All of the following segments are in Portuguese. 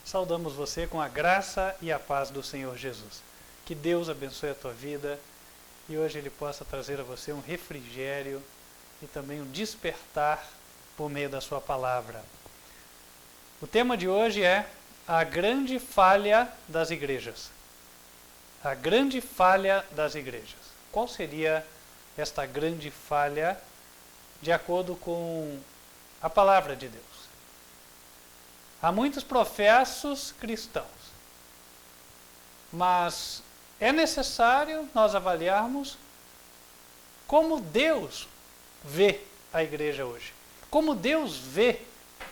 Saudamos você com a graça e a paz do Senhor Jesus. Que Deus abençoe a tua vida e hoje Ele possa trazer a você um refrigério e também um despertar por meio da sua palavra. O tema de hoje é a grande falha das igrejas. A grande falha das igrejas. Qual seria esta grande falha de acordo com a palavra de Deus? Há muitos professos cristãos, mas é necessário nós avaliarmos como Deus vê a igreja hoje, como Deus vê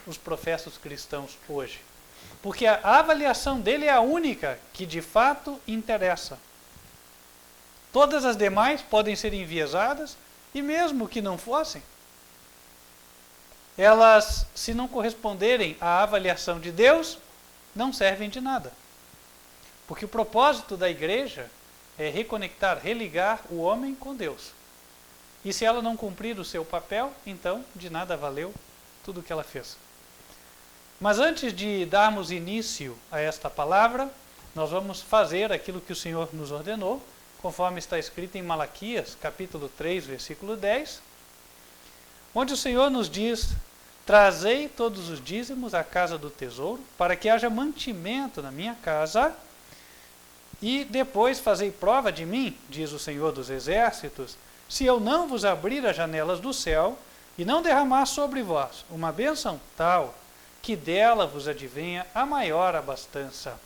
os professos cristãos hoje, porque a avaliação dele é a única que de fato interessa. Todas as demais podem ser enviesadas e mesmo que não fossem, elas, se não corresponderem à avaliação de Deus, não servem de nada. Porque o propósito da igreja é reconectar, religar o homem com Deus. E se ela não cumprir o seu papel, então de nada valeu tudo o que ela fez. Mas antes de darmos início a esta palavra, nós vamos fazer aquilo que o Senhor nos ordenou, conforme está escrito em Malaquias, capítulo 3, versículo 10, onde o Senhor nos diz: trazei todos os dízimos à casa do tesouro, para que haja mantimento na minha casa, e depois fazei prova de mim, diz o Senhor dos Exércitos, se eu não vos abrir as janelas do céu, e não derramar sobre vós uma bênção tal, que dela vos advenha a maior abastança.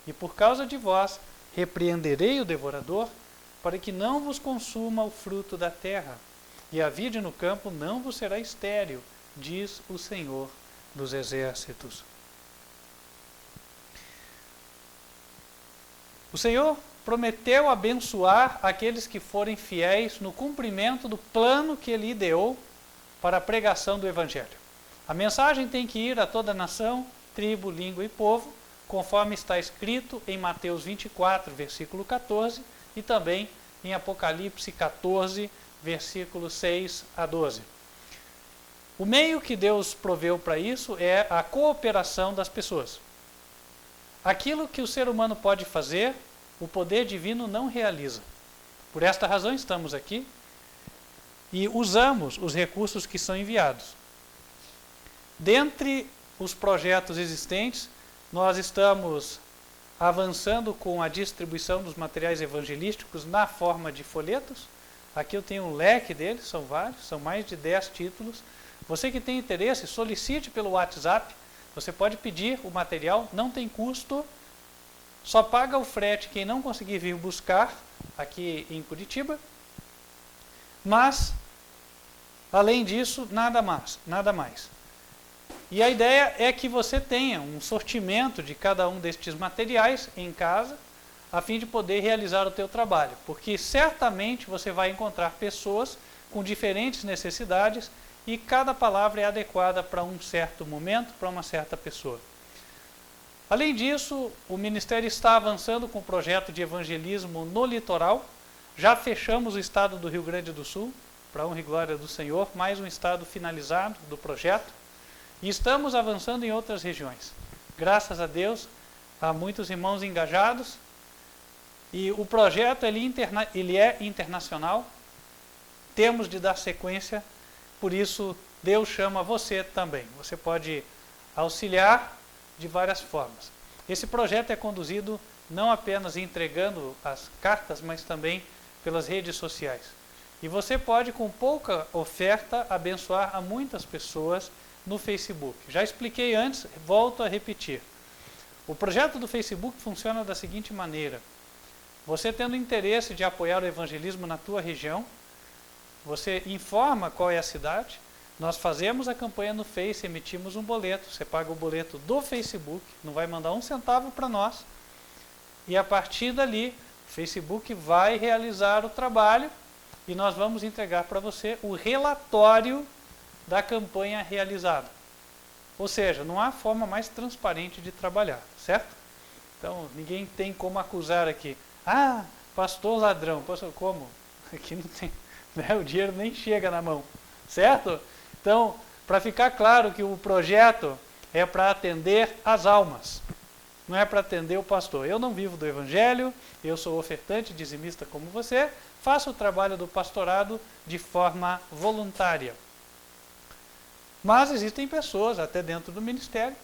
E por causa de vós, repreenderei o devorador, para que não vos consuma o fruto da terra, e a vide no campo não vos será estéril, diz o Senhor dos Exércitos. O Senhor prometeu abençoar aqueles que forem fiéis no cumprimento do plano que Ele ideou para a pregação do Evangelho. A mensagem tem que ir a toda nação, tribo, língua e povo, conforme está escrito em Mateus 24, versículo 14, e também em Apocalipse 14, versículos 6 a 12. O meio que Deus proveu para isso é a cooperação das pessoas. Aquilo que o ser humano pode fazer, o poder divino não realiza. Por esta razão estamos aqui e usamos os recursos que são enviados. Dentre os projetos existentes, nós estamos avançando com a distribuição dos materiais evangelísticos na forma de folhetos. Aqui eu tenho um leque deles, são vários, são mais de 10 títulos. Você que tem interesse, solicite pelo WhatsApp. Você pode pedir o material, não tem custo, só paga o frete quem não conseguir vir buscar aqui em Curitiba. Mas, além disso, nada mais. E a ideia é que você tenha um sortimento de cada um destes materiais em casa, a fim de poder realizar o teu trabalho. Porque certamente você vai encontrar pessoas com diferentes necessidades e cada palavra é adequada para um certo momento, para uma certa pessoa. Além disso, o Ministério está avançando com o projeto de evangelismo no litoral. Já fechamos o estado do Rio Grande do Sul, para a honra e glória do Senhor, mais um estado finalizado do projeto. E estamos avançando em outras regiões. Graças a Deus, há muitos irmãos engajados. E o projeto ele é internacional. Temos de dar sequência. Por isso, Deus chama você também. Você pode auxiliar de várias formas. Esse projeto é conduzido não apenas entregando as cartas, mas também pelas redes sociais. E você pode, com pouca oferta, abençoar a muitas pessoas no Facebook. Já expliquei antes, volto a repetir. O projeto do Facebook funciona da seguinte maneira. Você tendo interesse de apoiar o evangelismo na tua região, você informa qual é a cidade, nós fazemos a campanha no Face, emitimos um boleto, você paga o boleto do Facebook, não vai mandar um centavo para nós, e a partir dali, o Facebook vai realizar o trabalho e nós vamos entregar para você o relatório da campanha realizada. Ou seja, não há forma mais transparente de trabalhar, certo? Então, ninguém tem como acusar aqui. Ah, pastor ladrão. Pastor, como? Aqui não tem, né? O dinheiro nem chega na mão, certo? Então, para ficar claro que o projeto é para atender as almas. não é para atender o pastor. Eu não vivo do evangelho, eu sou ofertante, dizimista como você, faço o trabalho do pastorado de forma voluntária. Mas existem pessoas, até dentro do ministério,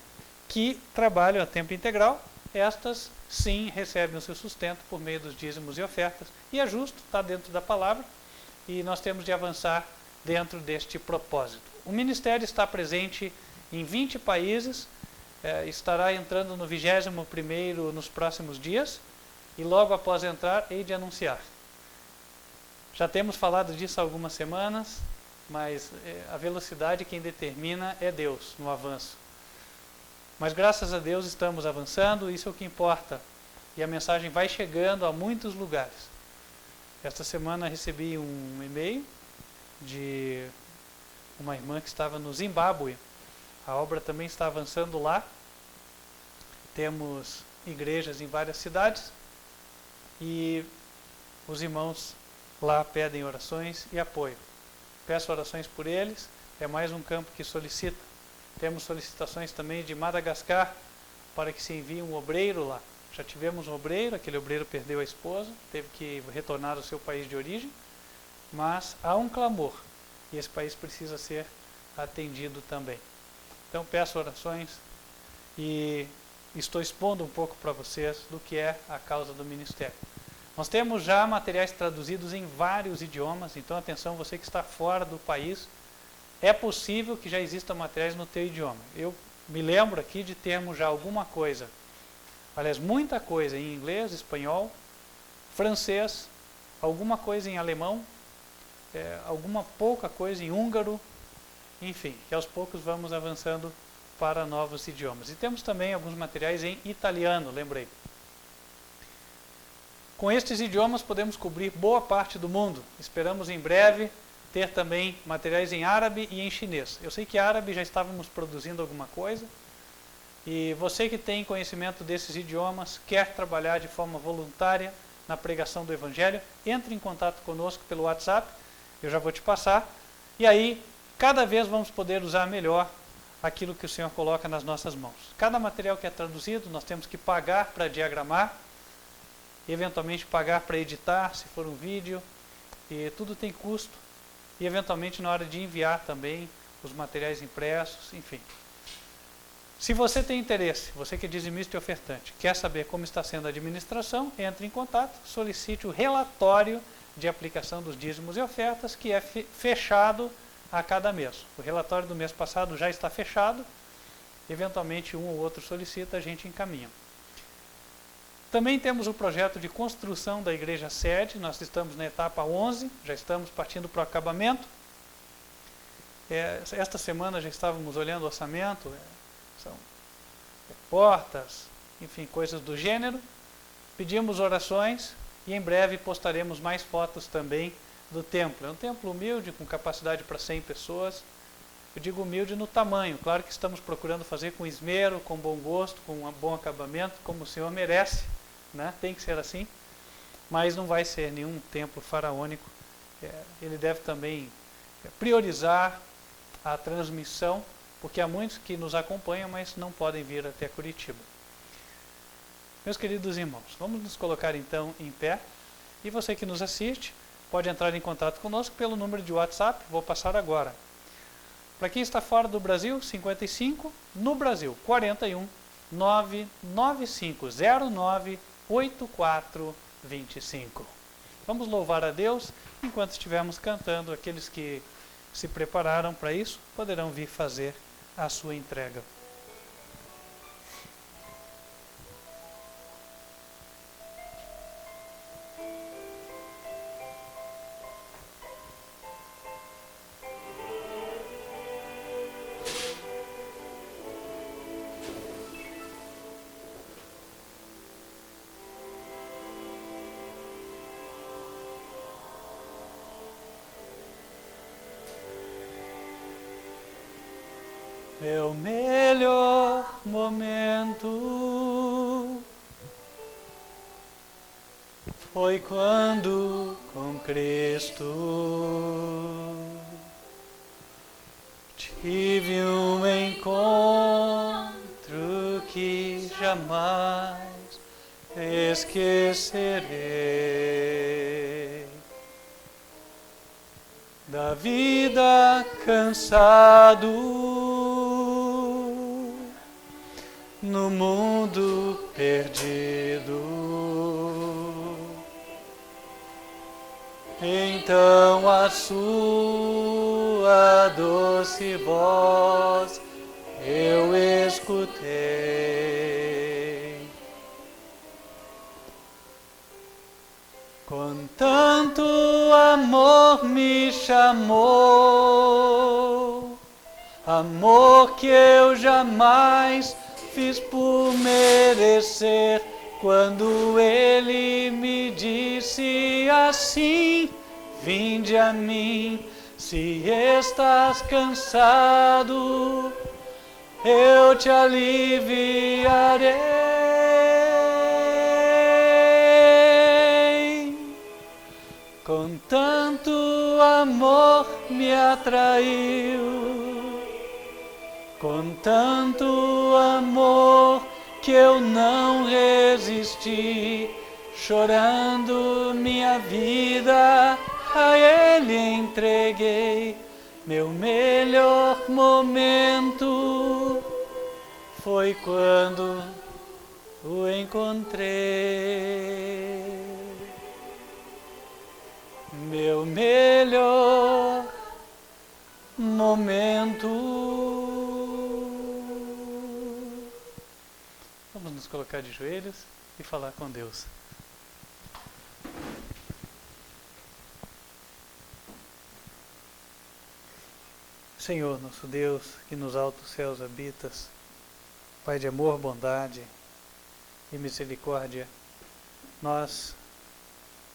que trabalham a tempo integral. Estas, sim, recebem o seu sustento por meio dos dízimos e ofertas. E é justo, está dentro da palavra, e nós temos de avançar dentro deste propósito. O ministério está presente em 20 países, estará entrando no 21º nos próximos dias, e logo após entrar, hei de anunciar. Já temos falado disso há algumas semanas, mas a velocidade quem determina é Deus no avanço. Mas graças a Deus estamos avançando, isso é o que importa. E a mensagem vai chegando a muitos lugares. Esta semana recebi um e-mail de uma irmã que estava no Zimbábue. A obra também está avançando lá. Temos igrejas em várias cidades e os irmãos lá pedem orações e apoio. Peço orações por eles, é mais um campo que solicita. Temos solicitações também de Madagascar para que se envie um obreiro lá. Já tivemos um obreiro, aquele obreiro perdeu a esposa, teve que retornar ao seu país de origem, mas há um clamor e esse país precisa ser atendido também. Então peço orações e estou expondo um pouco para vocês do que é a causa do ministério. Nós temos já materiais traduzidos em vários idiomas, então atenção, você que está fora do país, é possível que já existam materiais no teu idioma. Eu me lembro aqui de termos já alguma coisa, aliás, muita coisa em inglês, espanhol, francês, alguma coisa em alemão, alguma pouca coisa em húngaro, enfim, que aos poucos vamos avançando para novos idiomas. E temos também alguns materiais em italiano, lembrei. Com estes idiomas podemos cobrir boa parte do mundo. Esperamos em breve ter também materiais em árabe e em chinês. Eu sei que árabe já estávamos produzindo alguma coisa. E você que tem conhecimento desses idiomas, quer trabalhar de forma voluntária na pregação do Evangelho, entre em contato conosco pelo WhatsApp, eu já vou te passar. E aí, cada vez vamos poder usar melhor aquilo que o Senhor coloca nas nossas mãos. Cada material que é traduzido, nós temos que pagar para diagramar, eventualmente pagar para editar, se for um vídeo, e tudo tem custo, e eventualmente na hora de enviar também os materiais impressos, enfim. Se você tem interesse, você que é dizimista e ofertante, quer saber como está sendo a administração, entre em contato, solicite o relatório de aplicação dos dízimos e ofertas, que é fechado a cada mês. O relatório do mês passado já está fechado, eventualmente um ou outro solicita, a gente encaminha. Também temos o projeto de construção da igreja sede, nós estamos na etapa 11, já estamos partindo para o acabamento. Esta semana já estávamos olhando o orçamento, são portas, enfim, coisas do gênero. Pedimos orações e em breve postaremos mais fotos também do templo. É um templo humilde, com capacidade para 100 pessoas. Eu digo humilde no tamanho, claro que estamos procurando fazer com esmero, com bom gosto, com um bom acabamento, como o Senhor merece. Né? Tem que ser assim, mas não vai ser nenhum templo faraônico. Ele deve também priorizar a transmissão, porque há muitos que nos acompanham, mas não podem vir até Curitiba. Meus queridos irmãos, vamos nos colocar então em pé, e você que nos assiste pode entrar em contato conosco pelo número de WhatsApp, vou passar agora. Para quem está fora do Brasil, 55, no Brasil, 41 99509 8425. Vamos louvar a Deus enquanto estivermos cantando. Aqueles que se prepararam para isso poderão vir fazer a sua entrega. Meu melhor momento foi quando com Cristo tive um encontro que jamais esquecerei. Da vida cansado no mundo perdido, então a sua doce voz eu escutei. Com tanto amor me chamou, amor que eu jamais fiz por merecer, quando ele me disse assim: vinde a mim, se estás cansado, eu te aliviarei. Com tanto amor me atraiu, com tanto amor que eu não resisti, chorando minha vida a ele entreguei. Meu melhor momento foi quando o encontrei. Meu melhor momento. Vamos nos colocar de joelhos e falar com Deus. Senhor, nosso Deus, que nos altos céus habitas, Pai de amor, bondade e misericórdia, nós,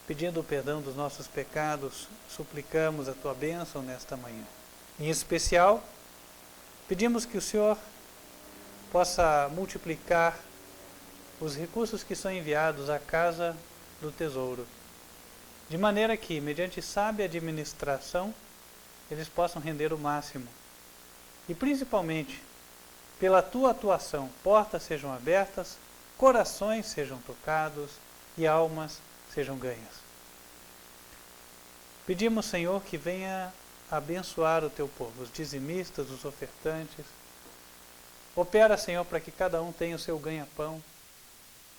pedindo o perdão dos nossos pecados, suplicamos a Tua bênção nesta manhã. Em especial, pedimos que o Senhor possa multiplicar os recursos que são enviados à casa do tesouro, de maneira que, mediante sábia administração, eles possam render o máximo. E principalmente, pela Tua atuação, portas sejam abertas, corações sejam tocados e almas sejam ganhas. Pedimos, Senhor, que venha abençoar o Teu povo, os dizimistas, os ofertantes. Opera, Senhor, para que cada um tenha o seu ganha-pão,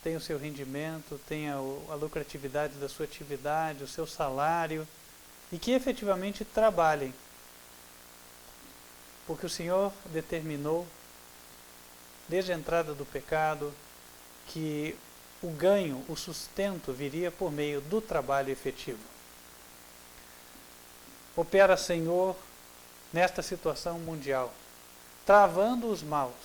tenha o seu rendimento, tenha a lucratividade da sua atividade, o seu salário, e que efetivamente trabalhem, porque o Senhor determinou, desde a entrada do pecado, que o ganho, o sustento viria por meio do trabalho efetivo. Opera, Senhor, nesta situação mundial, travando os maus,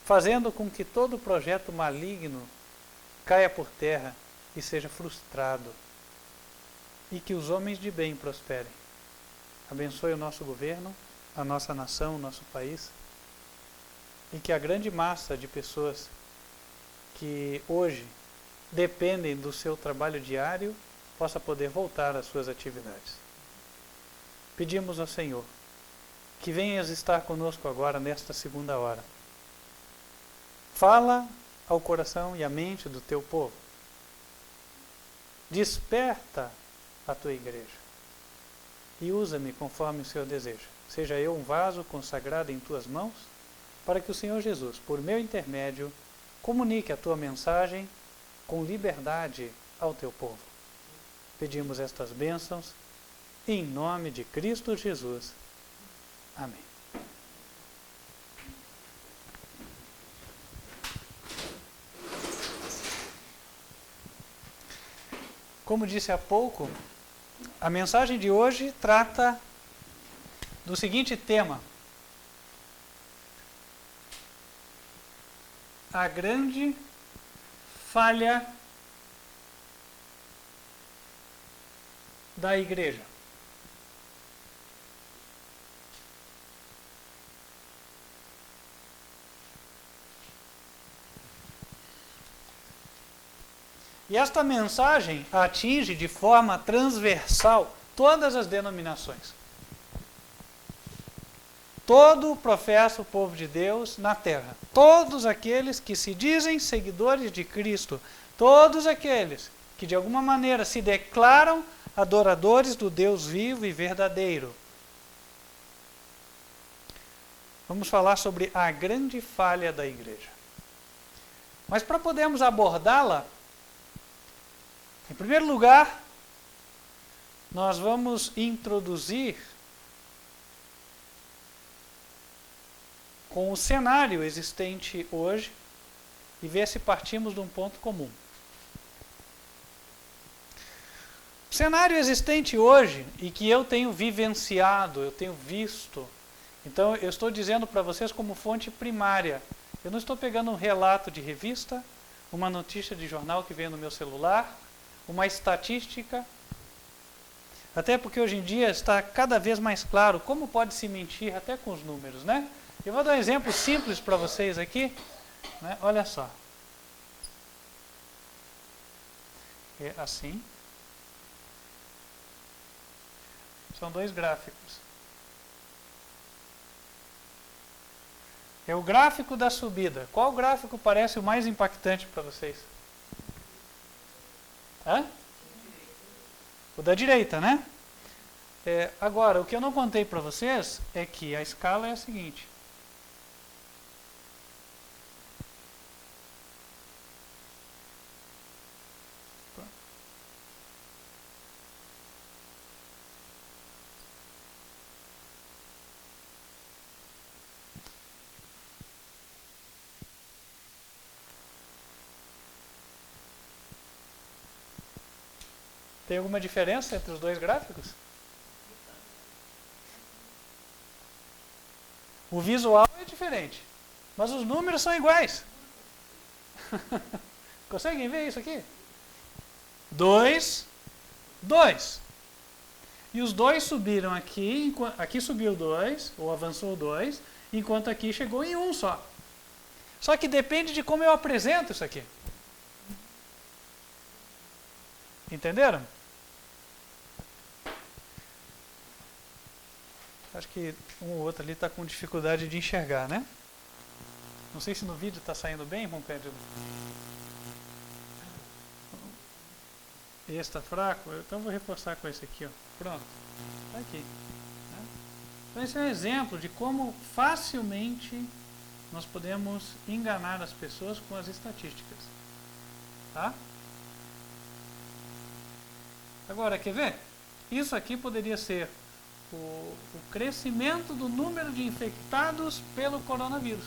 fazendo com que todo projeto maligno caia por terra e seja frustrado, e que os homens de bem prosperem. Abençoe o nosso governo, a nossa nação, o nosso país, e que a grande massa de pessoas que hoje dependem do seu trabalho diário possa poder voltar às suas atividades. Pedimos ao Senhor que venhas estar conosco agora nesta segunda hora. Fala ao coração e à mente do teu povo. Desperta a tua igreja e usa-me conforme o Senhor deseja. Seja eu um vaso consagrado em tuas mãos, para que o Senhor Jesus, por meu intermédio, comunique a tua mensagem com liberdade ao teu povo. Pedimos estas bênçãos em nome de Cristo Jesus. Amém. Como disse há pouco, a mensagem de hoje trata do seguinte tema: a grande falha da igreja. E esta mensagem atinge de forma transversal todas as denominações. todo professa o povo de Deus na terra. Todos aqueles que se dizem seguidores de Cristo. Todos aqueles que de alguma maneira se declaram adoradores do Deus vivo e verdadeiro. Vamos falar sobre a grande falha da igreja. Mas para podermos abordá-la, em primeiro lugar, nós vamos introduzir com o cenário existente hoje e ver se partimos de um ponto comum. O cenário existente hoje e que eu tenho vivenciado, eu tenho visto, então eu estou dizendo para vocês como fonte primária. Eu não estou pegando um relato de revista, uma notícia de jornal que veio no meu celular, uma estatística, até porque hoje em dia está cada vez mais claro como pode se mentir até com os números, né? Eu vou dar um exemplo simples para vocês aqui, né? Olha só. É assim. São dois gráficos. É o gráfico da subida. Qual gráfico parece o mais impactante para vocês? Hã? O da direita, né? Agora, o que eu não contei para vocês é que a escala é a seguinte. Tem alguma diferença entre os dois gráficos? O visual é diferente, mas os números são iguais. Conseguem ver isso aqui? 2, 2. E os dois subiram aqui, aqui subiu 2, ou avançou 2, enquanto aqui chegou em 1 só. Só que depende de como eu apresento isso aqui. Entenderam? Acho que um ou outro ali está com dificuldade de enxergar, né? Não sei se no vídeo está saindo bem, irmão Cândido. Esse está fraco? Então vou reforçar com esse aqui, ó. Pronto. Está aqui. Né? Então esse é um exemplo de como facilmente nós podemos enganar as pessoas com as estatísticas. Tá? Agora, quer ver? Isso aqui poderia ser o crescimento do número de infectados pelo coronavírus.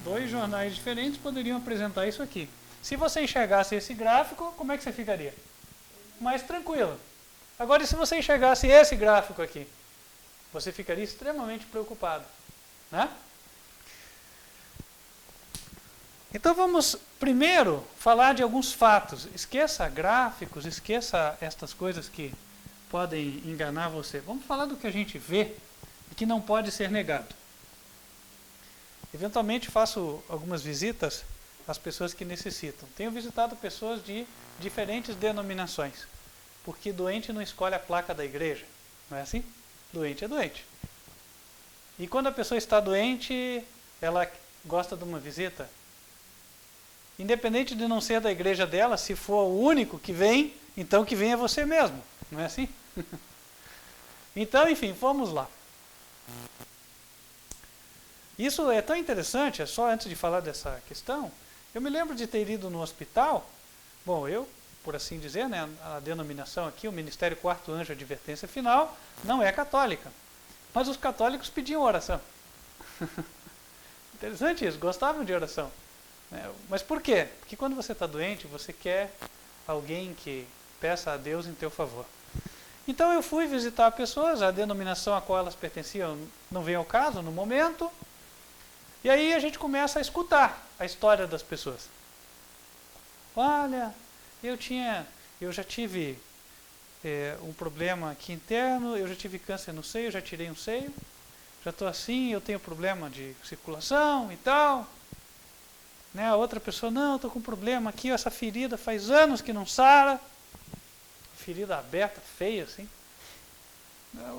Dois jornais diferentes poderiam apresentar isso aqui. Se você enxergasse esse gráfico, como é que você ficaria? Mais tranquilo. Agora, se você enxergasse esse gráfico aqui, você ficaria extremamente preocupado, né? Então vamos primeiro falar de alguns fatos. Esqueça gráficos, esqueça estas coisas que podem enganar você. Vamos falar do que a gente vê e que não pode ser negado. Eventualmente faço algumas visitas às pessoas que necessitam. Tenho visitado pessoas de diferentes denominações, porque doente não escolhe a placa da igreja, não é assim? Doente é doente. E quando a pessoa está doente, ela gosta de uma visita. Independente de não ser da igreja dela, se for o único que vem, então que venha você mesmo, não é assim? Então, enfim, vamos lá. Isso é tão interessante, só antes de falar dessa questão, eu me lembro de ter ido no hospital, bom, eu, por assim dizer, né, a denominação aqui, o Ministério Quarto Anjo Advertência Final, não é católica, mas os católicos pediam oração. Interessante isso, gostavam de oração. Mas por quê? Porque quando você está doente, você quer alguém que peça a Deus em teu favor. Então eu fui visitar pessoas, a denominação a qual elas pertenciam não vem ao caso no momento, e aí a gente começa a escutar a história das pessoas. Olha, eu já tive um problema aqui interno, eu já tive câncer no seio, já tirei um seio, já estou assim, eu tenho problema de circulação e tal. Né? A outra pessoa, não, estou com problema aqui, essa ferida faz anos que não sara. ferida aberta, feia assim.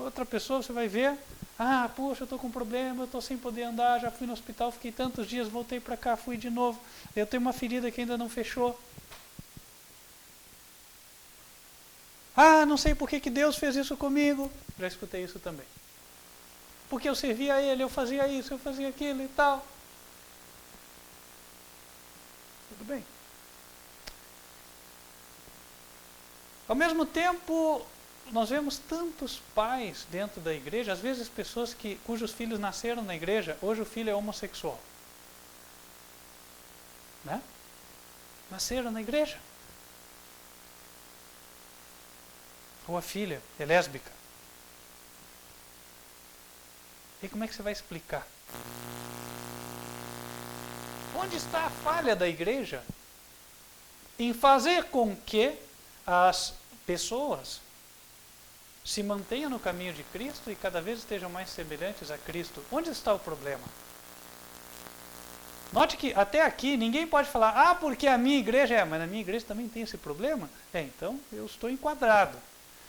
Outra pessoa você vai ver, puxa, eu estou com problema, eu estou sem poder andar, já fui no hospital, fiquei tantos dias, voltei para cá, fui de novo, eu tenho uma ferida que ainda não fechou. Não sei por que Deus fez isso comigo. Já escutei isso também. Porque eu servia a Ele, eu fazia isso, eu fazia aquilo e tal. Tudo bem. Ao mesmo tempo, nós vemos tantos pais dentro da igreja, às vezes pessoas cujos filhos nasceram na igreja, hoje o filho é homossexual. Né? Nasceram na igreja. Ou a filha é lésbica. E como é que você vai explicar? Onde está a falha da igreja em fazer com que as pessoas se mantenham no caminho de Cristo e cada vez estejam mais semelhantes a Cristo? Onde está o problema? Note que até aqui ninguém pode falar, porque a minha igreja mas na minha igreja também tem esse problema? Então eu estou enquadrado.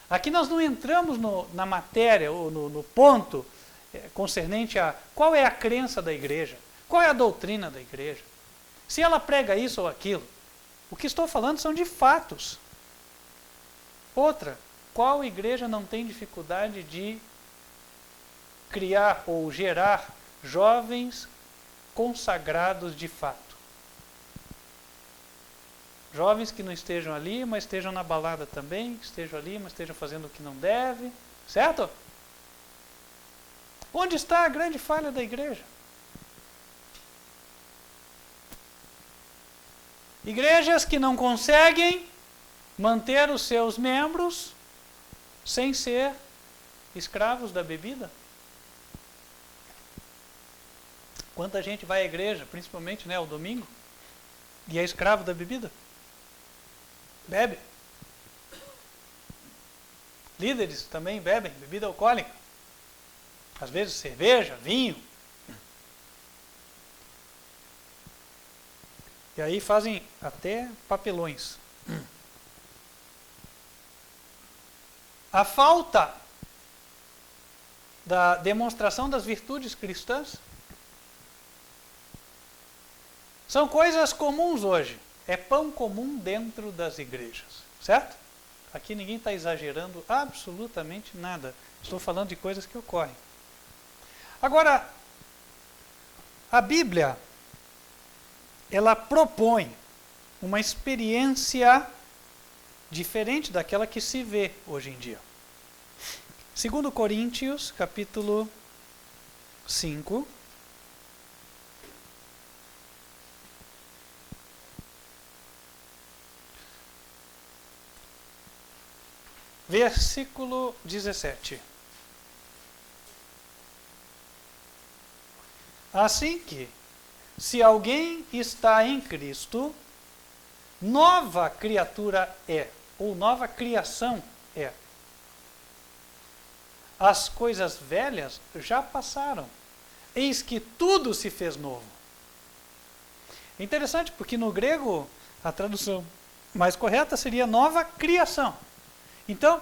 Aqui nós não entramos na matéria, ou no ponto concernente a qual é a crença da igreja, qual é a doutrina da igreja, se ela prega isso ou aquilo. O que estou falando são de fatos. Outra, qual igreja não tem dificuldade de criar ou gerar jovens consagrados de fato? Jovens que não estejam ali, mas estejam na balada também, que estejam ali, mas estejam fazendo o que não deve, certo? Onde está a grande falha da igreja? Igrejas que não conseguem manter os seus membros sem ser escravos da bebida. Quanta gente vai à igreja, principalmente ao domingo, e é escravo da bebida? Bebe. Líderes também bebem bebida alcoólica. Às vezes cerveja, vinho. E aí fazem até papelões. A falta da demonstração das virtudes cristãs são coisas comuns hoje. É pão comum dentro das igrejas, certo? Aqui ninguém está exagerando absolutamente nada. Estou falando de coisas que ocorrem. Agora, a Bíblia, ela propõe uma experiência diferente daquela que se vê hoje em dia. 2 Coríntios, capítulo 5. Versículo 17. Assim que, se alguém está em Cristo, nova criatura é, ou nova criação é. As coisas velhas já passaram, eis que tudo se fez novo. É interessante porque no grego a tradução mais correta seria nova criação. Então,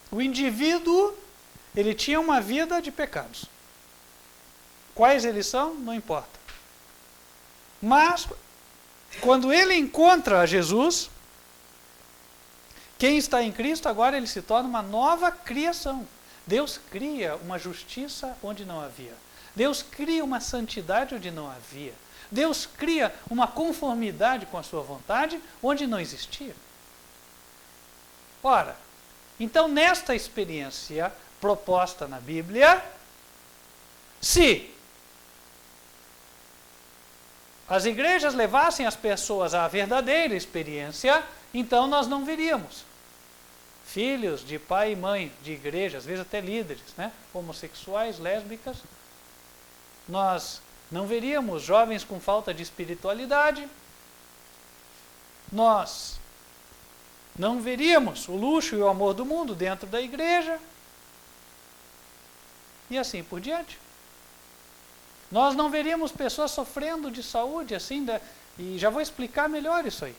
o indivíduo, ele tinha uma vida de pecados. Quais eles são? Não importa. Mas, quando ele encontra Jesus, quem está em Cristo, agora ele se torna uma nova criação. Deus cria uma justiça onde não havia. Deus cria uma santidade onde não havia. Deus cria uma conformidade com a sua vontade onde não existia. Ora, então nesta experiência proposta na Bíblia, se as igrejas levassem as pessoas à verdadeira experiência, então nós não veríamos filhos de pai e mãe de igreja, às vezes até líderes, homossexuais, lésbicas. Nós não veríamos jovens com falta de espiritualidade. Nós não veríamos o luxo e o amor do mundo dentro da igreja. E assim por diante. Nós não veríamos pessoas sofrendo de saúde assim, e já vou explicar melhor isso aí.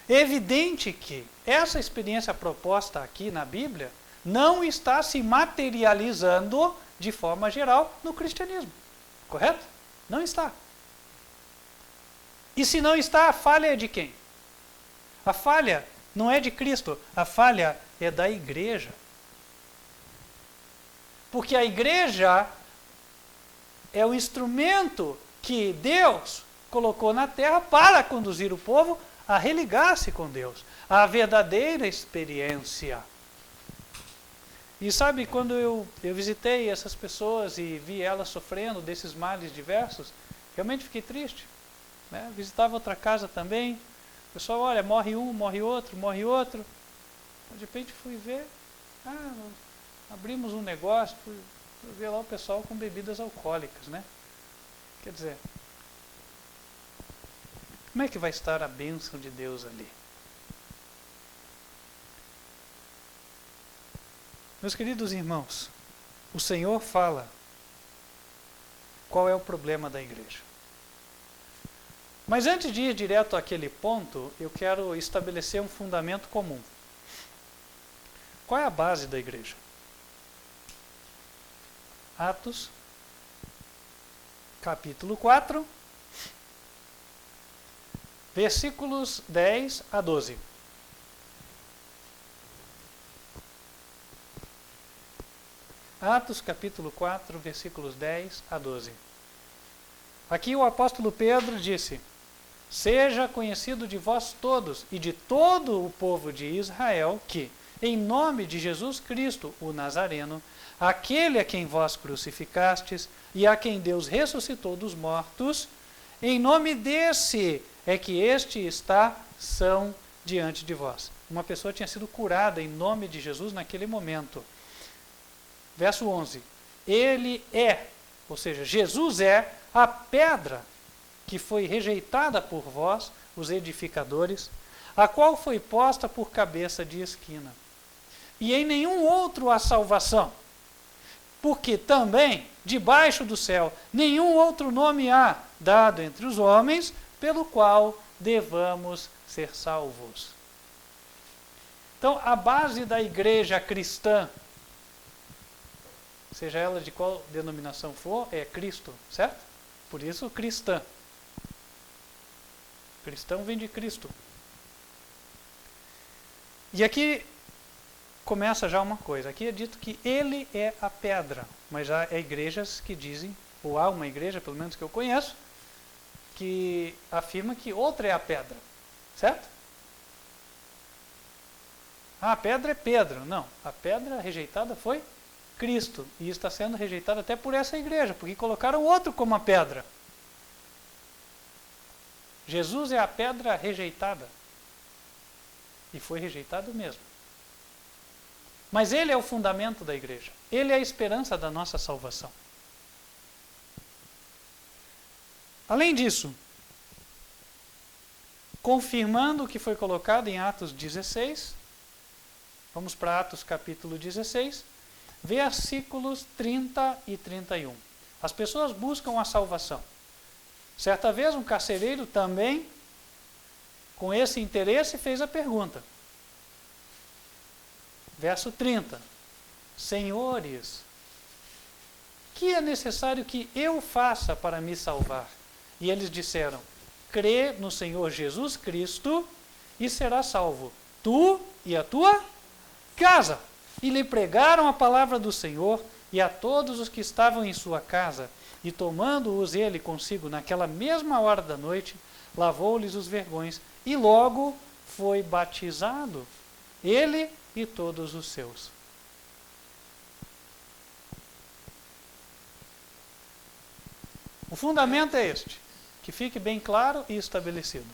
É evidente que essa experiência proposta aqui na Bíblia não está se materializando de forma geral no cristianismo. Correto? Não está. E se não está, a falha é de quem? A falha não é de Cristo, a falha é da igreja. Porque a igreja é o instrumento que Deus colocou na terra para conduzir o povo a religar-se com Deus, a verdadeira experiência. E sabe, quando eu visitei essas pessoas e vi elas sofrendo desses males diversos, realmente fiquei triste. Né? Visitava outra casa também, o pessoal, olha, morre um, morre outro, morre outro. De repente fui ver, abrimos um negócio, fui ver lá o pessoal com bebidas alcoólicas, né? Quer dizer, como é que vai estar a bênção de Deus ali? Meus queridos irmãos, o Senhor fala qual é o problema da igreja. Mas antes de ir direto àquele ponto, eu quero estabelecer um fundamento comum. Qual é a base da igreja? Atos, capítulo 4, versículos 10 a 12. Atos, capítulo 4, versículos 10 a 12. Aqui o apóstolo Pedro disse: seja conhecido de vós todos e de todo o povo de Israel que, em nome de Jesus Cristo, o Nazareno, aquele a quem vós crucificastes e a quem Deus ressuscitou dos mortos, em nome desse é que este está são diante de vós. Uma pessoa tinha sido curada em nome de Jesus naquele momento. Verso 11. Ele é, ou seja, Jesus é a pedra que foi rejeitada por vós, os edificadores, a qual foi posta por cabeça de esquina. E em nenhum outro há salvação, porque também, debaixo do céu, nenhum outro nome há dado entre os homens, pelo qual devamos ser salvos. Então, a base da igreja cristã, seja ela de qual denominação for, é Cristo, certo? Por isso, cristã. Cristão vem de Cristo. E aqui começa já uma coisa. Aqui é dito que ele é a pedra, mas já há igrejas que dizem, ou há uma igreja, pelo menos que eu conheço, que afirma que outra é a pedra, certo? A pedra é Pedro. Não, a pedra rejeitada foi Cristo, e está sendo rejeitada até por essa igreja, porque colocaram outro como a pedra. Jesus é a pedra rejeitada, e foi rejeitado mesmo. Mas ele é o fundamento da igreja, ele é a esperança da nossa salvação. Além disso, confirmando o que foi colocado em Atos 16, vamos para Atos capítulo 16, versículos 30 e 31. As pessoas buscam a salvação. Certa vez um carcereiro também, com esse interesse, fez a pergunta. Verso 30. Senhores, que é necessário que eu faça para me salvar? E eles disseram: crê no Senhor Jesus Cristo e serás salvo, tu e a tua casa. E lhe pregaram a palavra do Senhor e a todos os que estavam em sua casa. E tomando-os ele consigo naquela mesma hora da noite, lavou-lhes os vergões e logo foi batizado, ele e todos os seus. O fundamento é este, que fique bem claro e estabelecido.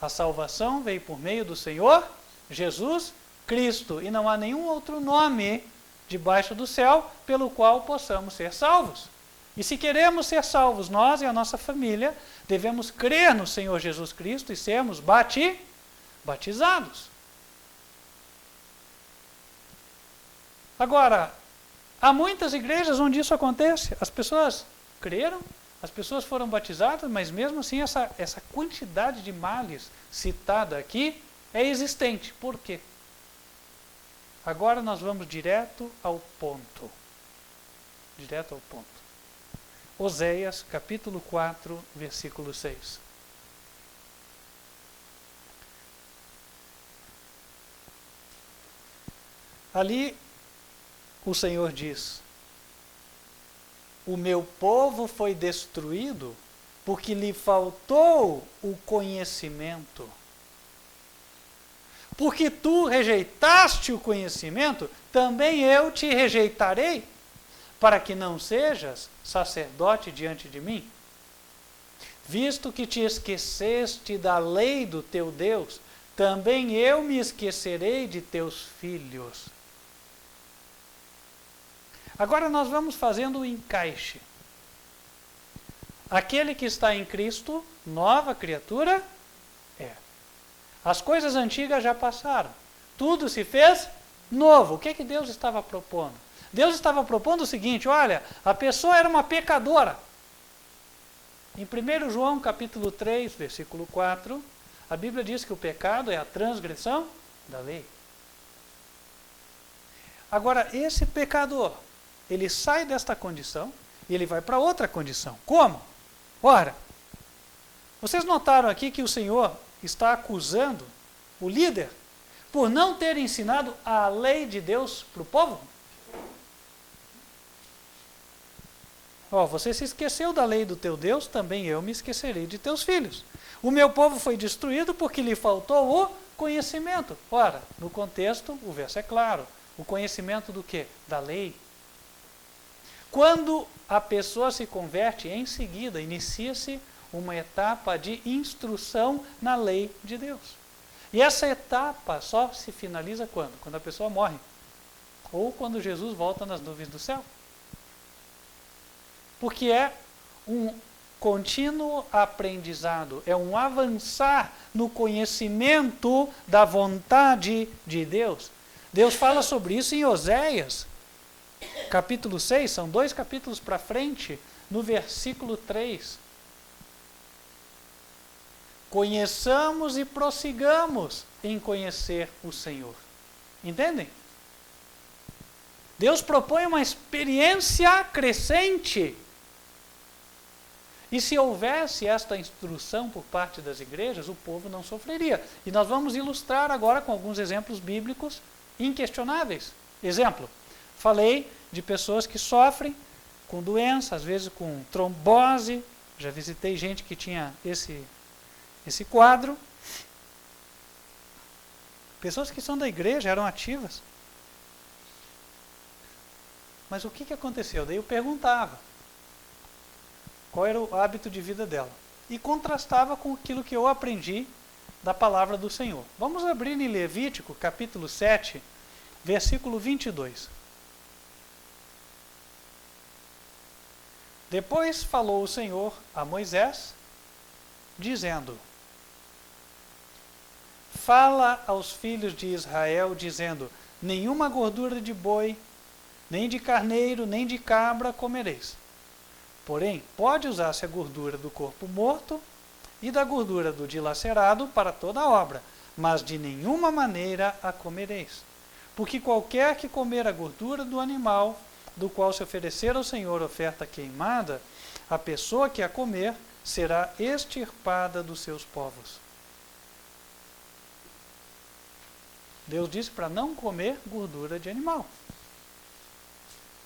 A salvação veio por meio do Senhor Jesus Cristo, e não há nenhum outro nome debaixo do céu pelo qual possamos ser salvos. E se queremos ser salvos, nós e a nossa família, devemos crer no Senhor Jesus Cristo e sermos batizados. Agora, há muitas igrejas onde isso acontece. As pessoas creram, as pessoas foram batizadas, mas mesmo assim essa quantidade de males citada aqui é existente. Por quê? Agora nós vamos direto ao ponto. Direto ao ponto. Oséias, capítulo 4, versículo 6. Ali o Senhor diz: o meu povo foi destruído porque lhe faltou o conhecimento. Porque tu rejeitaste o conhecimento, também eu te rejeitarei, para que não sejas sacerdote diante de mim. Visto que te esqueceste da lei do teu Deus, também eu me esquecerei de teus filhos. Agora nós vamos fazendo o encaixe. Aquele que está em Cristo, nova criatura é. As coisas antigas já passaram. Tudo se fez novo. O que que Deus estava propondo? Deus estava propondo o seguinte: olha, a pessoa era uma pecadora. Em 1 João capítulo 3, versículo 4, a Bíblia diz que o pecado é a transgressão da lei. Agora, esse pecador, ele sai desta condição e ele vai para outra condição. Como? Ora, vocês notaram aqui que o Senhor está acusando o líder por não ter ensinado a lei de Deus para o povo? Você se esqueceu da lei do teu Deus, também eu me esquecerei de teus filhos. O meu povo foi destruído porque lhe faltou o conhecimento. Ora, no contexto, o verso é claro. O conhecimento do quê? Da lei. Quando a pessoa se converte, em seguida, inicia-se uma etapa de instrução na lei de Deus. E essa etapa só se finaliza quando? Quando a pessoa morre. Ou quando Jesus volta nas nuvens do céu. Porque é um contínuo aprendizado, é um avançar no conhecimento da vontade de Deus. Deus fala sobre isso em Oséias, capítulo 6, são 2 capítulos para frente, no versículo 3. Conheçamos e prossigamos em conhecer o Senhor. Entendem? Deus propõe uma experiência crescente. E se houvesse esta instrução por parte das igrejas, o povo não sofreria. E nós vamos ilustrar agora com alguns exemplos bíblicos inquestionáveis. Exemplo, falei de pessoas que sofrem com doença, às vezes com trombose. Já visitei gente que tinha esse quadro. Pessoas que são da igreja, eram ativas. Mas o que aconteceu? Daí eu perguntava qual era o hábito de vida dela. E contrastava com aquilo que eu aprendi da palavra do Senhor. Vamos abrir em Levítico, capítulo 7, versículo 22. Depois falou o Senhor a Moisés, dizendo: fala aos filhos de Israel, dizendo: nenhuma gordura de boi, nem de carneiro, nem de cabra comereis. Porém, pode usar-se a gordura do corpo morto e da gordura do dilacerado para toda a obra, mas de nenhuma maneira a comereis. Porque qualquer que comer a gordura do animal, do qual se oferecer ao Senhor oferta queimada, a pessoa que a comer será extirpada dos seus povos. Deus disse para não comer gordura de animal.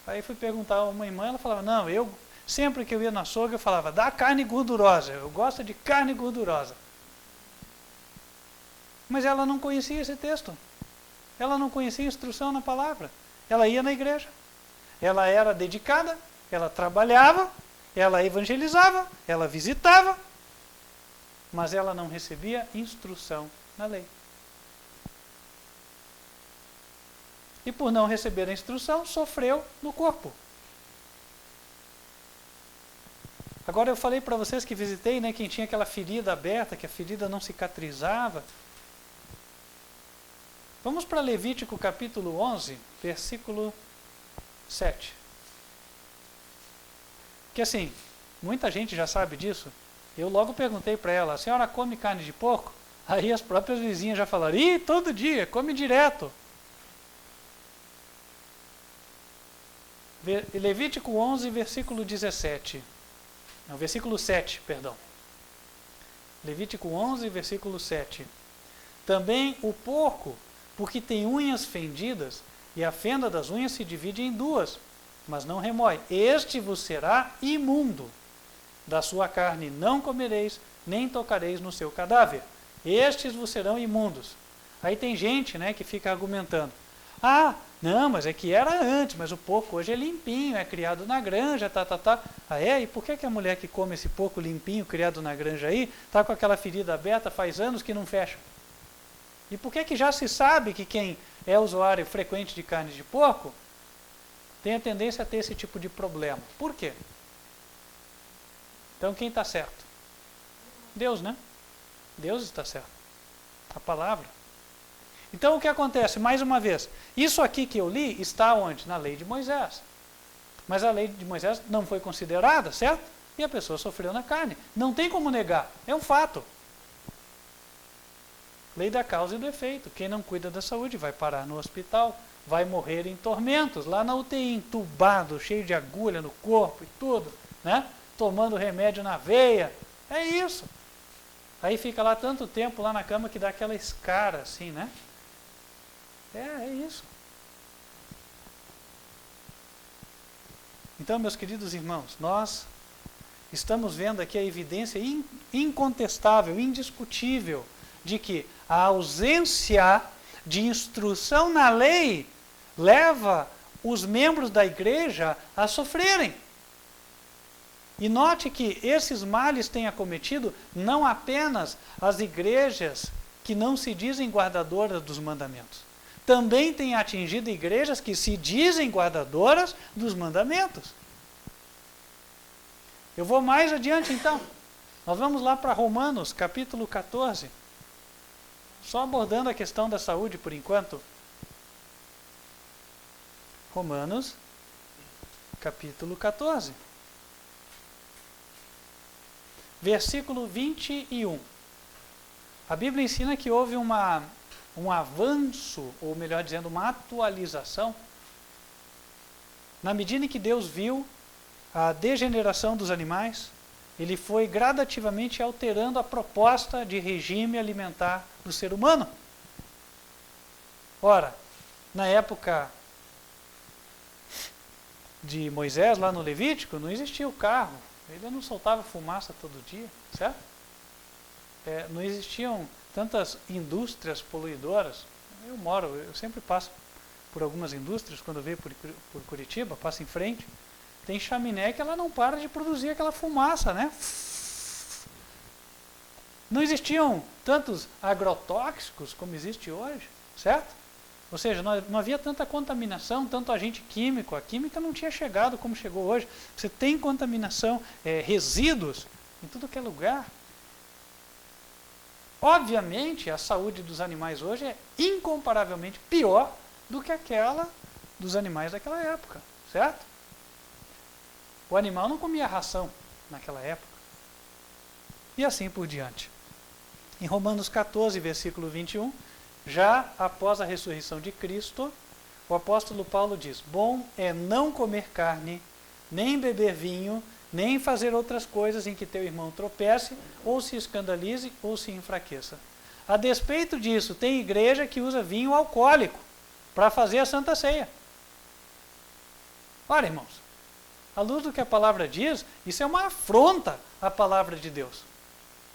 Aí fui perguntar a uma irmã, ela falava: não, sempre que eu ia no açougue, eu falava: dá carne gordurosa, eu gosto de carne gordurosa. Mas ela não conhecia esse texto. Ela não conhecia a instrução na palavra. Ela ia na igreja. Ela era dedicada, ela trabalhava, ela evangelizava, ela visitava, mas ela não recebia instrução na lei. E por não receber a instrução, sofreu no corpo. Agora eu falei para vocês que visitei, quem tinha aquela ferida aberta, que a ferida não cicatrizava. Vamos para Levítico capítulo 11, versículo 7. Que assim, muita gente já sabe disso. Eu logo perguntei para ela: a senhora come carne de porco? Aí as próprias vizinhas já falaram, ih, todo dia, come direto. Levítico 11, versículo 17. Não, versículo 7, perdão. Levítico 11, versículo 7. Também o porco, porque tem unhas fendidas, e a fenda das unhas se divide em duas, mas não remói. Este vos será imundo. Da sua carne não comereis, nem tocareis no seu cadáver. Estes vos serão imundos. Aí tem gente, né, que fica argumentando. Ah, não, mas é que era antes, mas o porco hoje é limpinho, é criado na granja, tá. Ah, é? E por que a mulher que come esse porco limpinho, criado na granja aí, está com aquela ferida aberta faz anos que não fecha? E por que já se sabe que quem é usuário frequente de carne de porco tem a tendência a ter esse tipo de problema? Por quê? Então quem está certo? Deus, né? Deus está certo. A palavra. Então o que acontece? Mais uma vez, isso aqui que eu li está onde? Na lei de Moisés. Mas a lei de Moisés não foi considerada, certo? E a pessoa sofreu na carne. Não tem como negar. É um fato. Lei da causa e do efeito. Quem não cuida da saúde vai parar no hospital, vai morrer em tormentos, lá na UTI, entubado, cheio de agulha no corpo e tudo, né? Tomando remédio na veia. É isso. Aí fica lá tanto tempo lá na cama que dá aquela escara assim, né? É isso. Então, meus queridos irmãos, nós estamos vendo aqui a evidência incontestável, indiscutível, de que a ausência de instrução na lei leva os membros da igreja a sofrerem. E note que esses males têm acometido não apenas as igrejas que não se dizem guardadoras dos mandamentos. Também tem atingido igrejas que se dizem guardadoras dos mandamentos. Eu vou mais adiante então. Nós vamos lá para Romanos, capítulo 14. Só abordando a questão da saúde por enquanto. Romanos, capítulo 14. Versículo 21. A Bíblia ensina que houve um avanço, ou melhor dizendo, uma atualização, na medida em que Deus viu a degeneração dos animais, ele foi gradativamente alterando a proposta de regime alimentar do ser humano. Ora, na época de Moisés, lá no Levítico, não existia o carro, ele não soltava fumaça todo dia, certo? Não existiam tantas indústrias poluidoras. Eu sempre passo por algumas indústrias, quando eu venho por Curitiba, passo em frente, tem chaminé que ela não para de produzir aquela fumaça, né? Não existiam tantos agrotóxicos como existe hoje, certo? Ou seja, não havia tanta contaminação, tanto agente químico, a química não tinha chegado como chegou hoje. Você tem contaminação, resíduos em tudo que é lugar. Obviamente, a saúde dos animais hoje é incomparavelmente pior do que aquela dos animais daquela época, certo? O animal não comia ração naquela época. E assim por diante. Em Romanos 14, versículo 21, já após a ressurreição de Cristo, o apóstolo Paulo diz: bom é não comer carne, nem beber vinho, nem fazer outras coisas em que teu irmão tropece, ou se escandalize, ou se enfraqueça. A despeito disso, tem igreja que usa vinho alcoólico para fazer a Santa Ceia. Ora, irmãos, à luz do que a palavra diz, isso é uma afronta à palavra de Deus.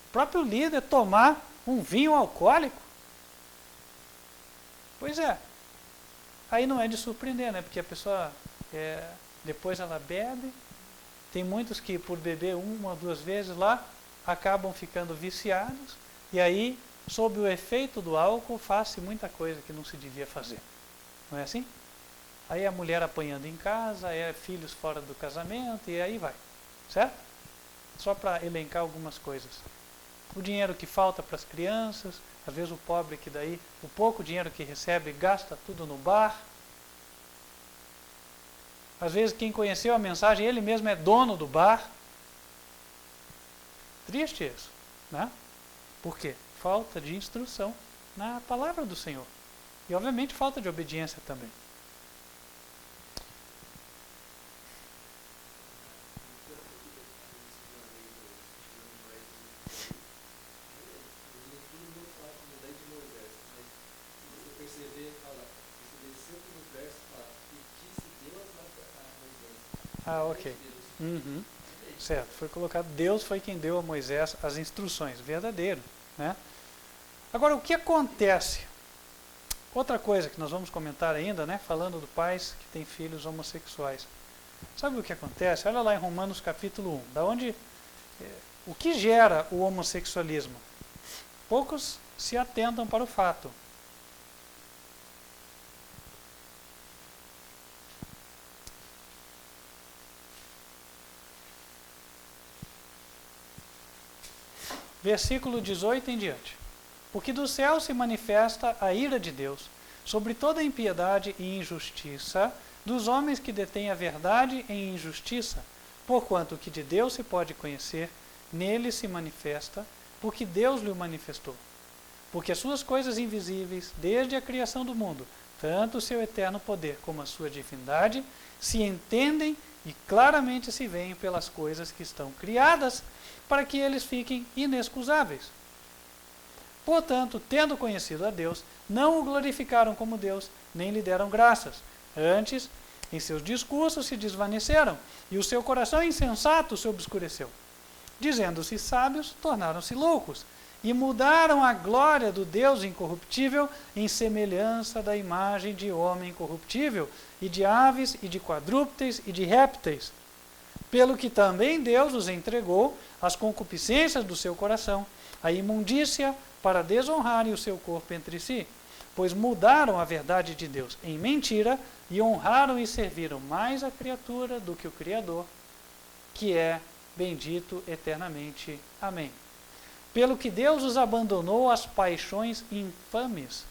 O próprio líder tomar um vinho alcoólico? Pois é. Aí não é de surpreender, né? Porque a pessoa, depois ela bebe. Tem muitos que por beber uma ou duas vezes lá, acabam ficando viciados. E aí, sob o efeito do álcool, faz-se muita coisa que não se devia fazer. Não é assim? Aí a mulher apanhando em casa, filhos fora do casamento, e aí vai. Certo? Só para elencar algumas coisas. O dinheiro que falta para as crianças, às vezes o pobre que daí, o pouco dinheiro que recebe, gasta tudo no bar. Às vezes quem conheceu a mensagem, ele mesmo é dono do bar. Triste isso, né? Por quê? falta de instrução na palavra do Senhor. E, obviamente, falta de obediência também. Ah, ok. Uhum. Certo, foi colocado, Deus foi quem deu a Moisés as instruções, verdadeiro, né? Agora, o que acontece? Outra coisa que nós vamos comentar ainda, né, falando de pais que têm filhos homossexuais. Sabe o que acontece? Olha lá em Romanos capítulo 1, o que gera o homossexualismo? Poucos se atentam para o fato. Versículo 18 em diante. Porque do céu se manifesta a ira de Deus sobre toda impiedade e injustiça dos homens que detêm a verdade em injustiça, porquanto o que de Deus se pode conhecer, nele se manifesta, porque Deus lhe o manifestou. Porque as suas coisas invisíveis, desde a criação do mundo, tanto o seu eterno poder como a sua divindade, se entendem e claramente se veem pelas coisas que estão criadas, para que eles fiquem inexcusáveis. Portanto, tendo conhecido a Deus, não o glorificaram como Deus, nem lhe deram graças. Antes, em seus discursos se desvaneceram, e o seu coração insensato se obscureceu. Dizendo-se sábios, tornaram-se loucos, e mudaram a glória do Deus incorruptível em semelhança da imagem de homem corruptível, e de aves, e de quadrúpedes, e de répteis. Pelo que também Deus os entregou às concupiscências do seu coração, à imundícia, para desonrarem o seu corpo entre si, pois mudaram a verdade de Deus em mentira e honraram e serviram mais a criatura do que o Criador, que é bendito eternamente. Amém. Pelo que Deus os abandonou às paixões infames,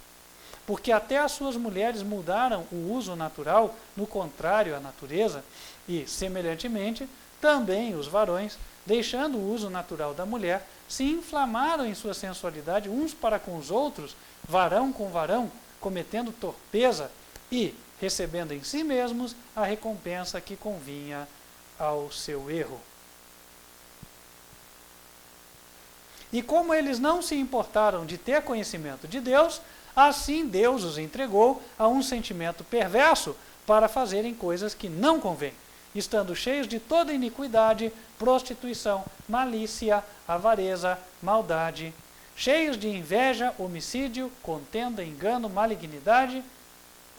porque até as suas mulheres mudaram o uso natural, no contrário à natureza, e, semelhantemente, também os varões, deixando o uso natural da mulher, se inflamaram em sua sensualidade uns para com os outros, varão com varão, cometendo torpeza e recebendo em si mesmos a recompensa que convinha ao seu erro. E como eles não se importaram de ter conhecimento de Deus, assim Deus os entregou a um sentimento perverso para fazerem coisas que não convêm, estando cheios de toda iniquidade, prostituição, malícia, avareza, maldade, cheios de inveja, homicídio, contenda, engano, malignidade,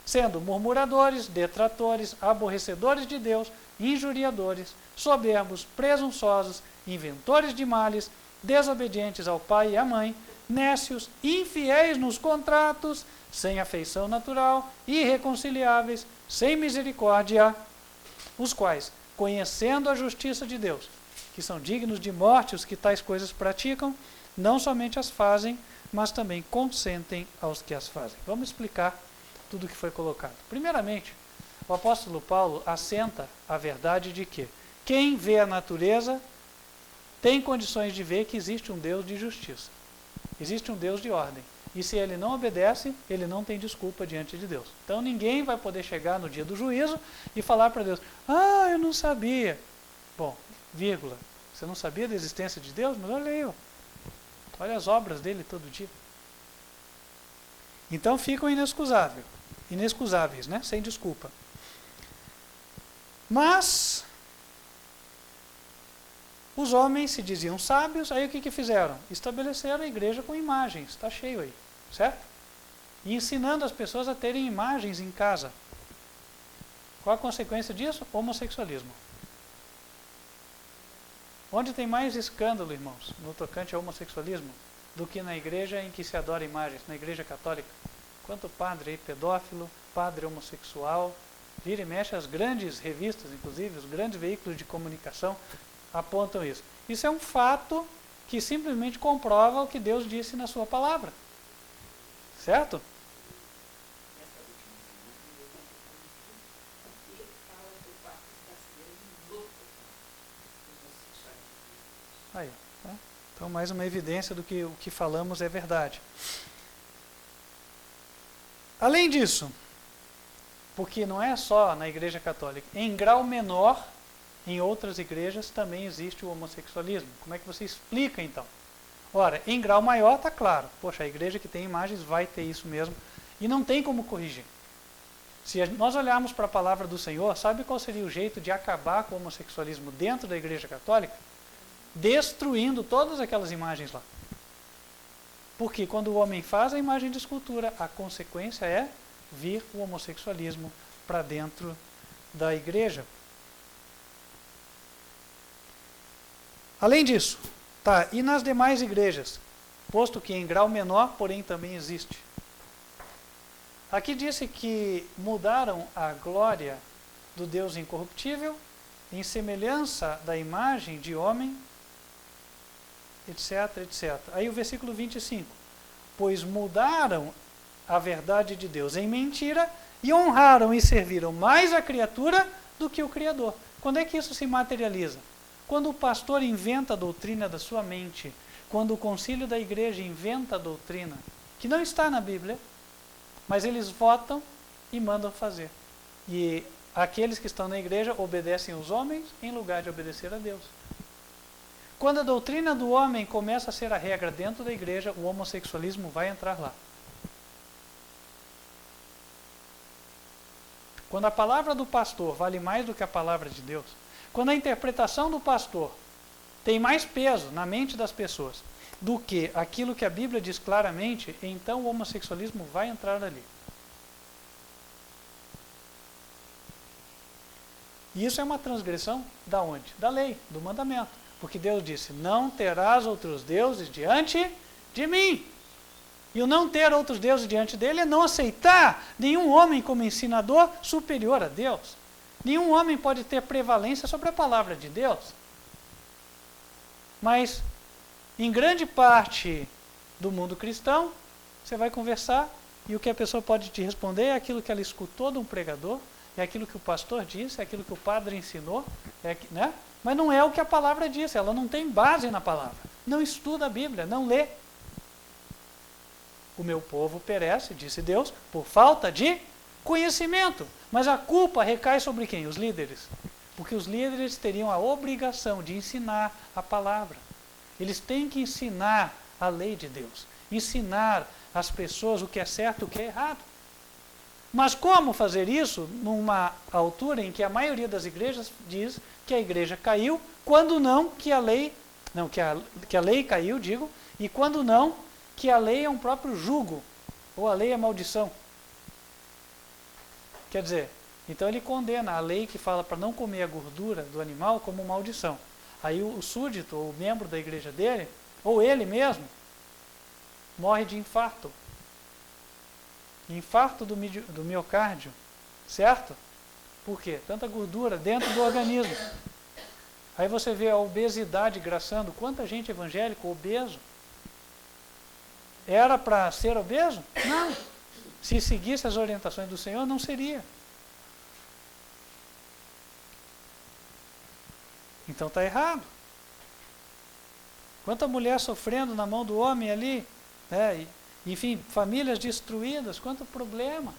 sendo murmuradores, detratores, aborrecedores de Deus, injuriadores, soberbos, presunçosos, inventores de males, desobedientes ao pai e à mãe, nécios, infiéis nos contratos, sem afeição natural, irreconciliáveis, sem misericórdia, os quais, conhecendo a justiça de Deus, que são dignos de morte os que tais coisas praticam, não somente as fazem, mas também consentem aos que as fazem. Vamos explicar tudo o que foi colocado. Primeiramente, o apóstolo Paulo assenta a verdade de que quem vê a natureza tem condições de ver que existe um Deus de justiça, existe um Deus de ordem. E se ele não obedece, ele não tem desculpa diante de Deus. Então ninguém vai poder chegar no dia do juízo e falar para Deus: ah, eu não sabia. Bom, vírgula, você não sabia da existência de Deus? Mas olha aí, ó. Olha as obras dele todo dia. Então ficam inexcusáveis, né? Sem desculpa. Mas os homens se diziam sábios, aí o que fizeram? Estabeleceram a igreja com imagens, está cheio aí, certo? E ensinando as pessoas a terem imagens em casa. Qual a consequência disso? Homossexualismo. Onde tem mais escândalo, irmãos, no tocante ao homossexualismo, do que na igreja em que se adora imagens, na igreja católica? Quanto padre aí, pedófilo, padre homossexual, vira e mexe, as grandes revistas, inclusive, os grandes veículos de comunicação, apontam isso. Isso é um fato que simplesmente comprova o que Deus disse na sua palavra. Certo? Aí, tá? Então, mais uma evidência do que o que falamos é verdade. Além disso, porque não é só na Igreja Católica, em grau menor, em outras igrejas também existe o homossexualismo. Como é que você explica então? Ora, em grau maior está claro. Poxa, a igreja que tem imagens vai ter isso mesmo e não tem como corrigir. Se nós olharmos para a palavra do Senhor, sabe qual seria o jeito de acabar com o homossexualismo dentro da Igreja Católica? Destruindo todas aquelas imagens lá. Porque quando o homem faz a imagem de escultura, a consequência é vir o homossexualismo para dentro da igreja. Além disso, tá, e nas demais igrejas? Posto que em grau menor, porém também existe. Aqui disse que mudaram a glória do Deus incorruptível em semelhança da imagem de homem, etc, etc. Aí o versículo 25. Pois mudaram a verdade de Deus em mentira e honraram e serviram mais a criatura do que o Criador. Quando é que isso se materializa? Quando o pastor inventa a doutrina da sua mente, quando o concílio da igreja inventa a doutrina, que não está na Bíblia, mas eles votam e mandam fazer. E aqueles que estão na igreja obedecem os homens em lugar de obedecer a Deus. Quando a doutrina do homem começa a ser a regra dentro da igreja, o homossexualismo vai entrar lá. Quando a palavra do pastor vale mais do que a palavra de Deus, quando a interpretação do pastor tem mais peso na mente das pessoas do que aquilo que a Bíblia diz claramente, então o homossexualismo vai entrar ali. E isso é uma transgressão da onde? Da lei, do mandamento. Porque Deus disse, não terás outros deuses diante de mim. E o não ter outros deuses diante dele é não aceitar nenhum homem como ensinador superior a Deus. Nenhum homem pode ter prevalência sobre a palavra de Deus. Mas, em grande parte do mundo cristão, você vai conversar e o que a pessoa pode te responder é aquilo que ela escutou de um pregador, é aquilo que o pastor disse, é aquilo que o padre ensinou, né? Mas não é o que a palavra diz, ela não tem base na palavra. Não estuda a Bíblia, não lê. O meu povo perece, disse Deus, por falta de conhecimento. Mas a culpa recai sobre quem? Os líderes. Porque os líderes teriam a obrigação de ensinar a palavra. Eles têm que ensinar a lei de Deus. Ensinar às pessoas o que é certo e o que é errado. Mas como fazer isso numa altura em que a maioria das igrejas diz que a igreja caiu, quando não que a lei, que a lei caiu, digo, e quando não que a lei é um próprio jugo, ou a lei é maldição. Quer dizer, então ele condena a lei que fala para não comer a gordura do animal como maldição. Aí o súdito, ou o membro da igreja dele, ou ele mesmo, morre de infarto. Infarto do miocárdio, certo? Por quê? Tanta gordura dentro do organismo. Aí você vê a obesidade graçando. Quanta gente evangélica obeso. Era para ser obeso? Não. Se seguisse as orientações do Senhor, não seria. Então está errado. Quanta mulher sofrendo na mão do homem ali, né? Enfim, famílias destruídas, quanto problema